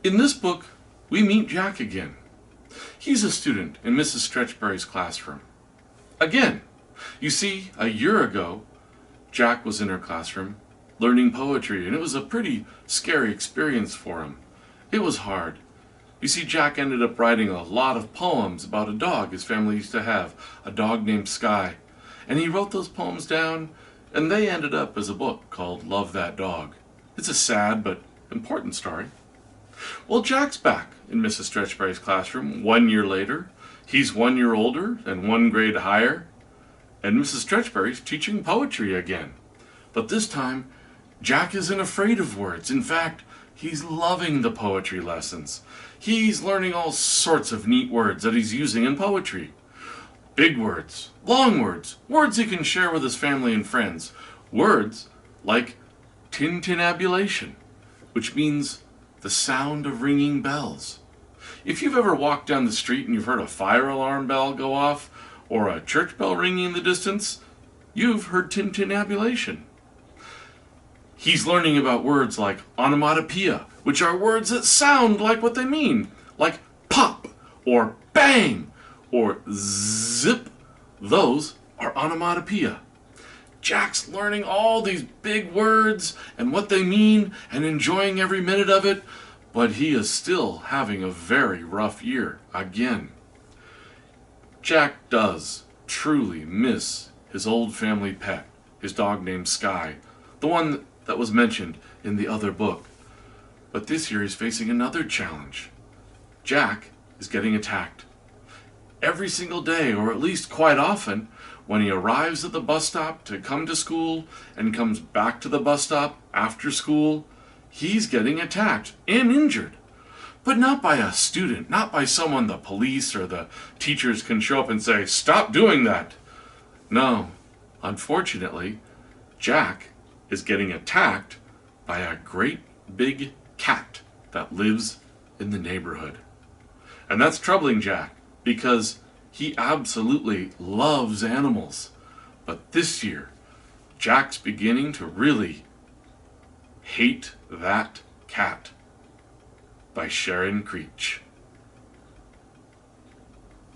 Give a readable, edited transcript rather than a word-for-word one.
In this book, we meet Jack again. He's a student in Mrs. Stretchberry's classroom. Again, you see, a year ago, Jack was in her classroom learning poetry, and it was a pretty scary experience for him. It was hard. You see, Jack ended up writing a lot of poems about a dog his family used to have, a dog named Sky. And he wrote those poems down, and they ended up as a book called Love That Dog. It's a sad but important story. Well, Jack's back in Mrs. Stretchberry's classroom 1 year later. He's 1 year older and 1 grade higher. And Mrs. Stretchberry's teaching poetry again. But this time, Jack isn't afraid of words. In fact, he's loving the poetry lessons. He's learning all sorts of neat words that he's using in poetry. Big words, long words, words he can share with his family and friends. Words like tintinnabulation, which means the sound of ringing bells. If you've ever walked down the street and you've heard a fire alarm bell go off or a church bell ringing in the distance, you've heard tintinnabulation. He's learning about words like onomatopoeia, which are words that sound like what they mean, like pop or bang or zip. Those are onomatopoeia. Jack's learning all these big words and what they mean and enjoying every minute of it, but he is still having a very rough year again. Jack does truly miss his old family pet, his dog named Sky, the one that was mentioned in the other book. But this year he's facing another challenge. Jack is getting attacked. Every single day, or at least quite often, when he arrives at the bus stop to come to school and comes back to the bus stop after school, he's getting attacked and injured. But not by a student, not by someone the police or the teachers can show up and say, "Stop doing that." No, unfortunately, Jack is getting attacked by a great big cat that lives in the neighborhood. And that's troubling Jack because he absolutely loves animals. But this year, Jack's beginning to really hate that cat by Sharon Creech.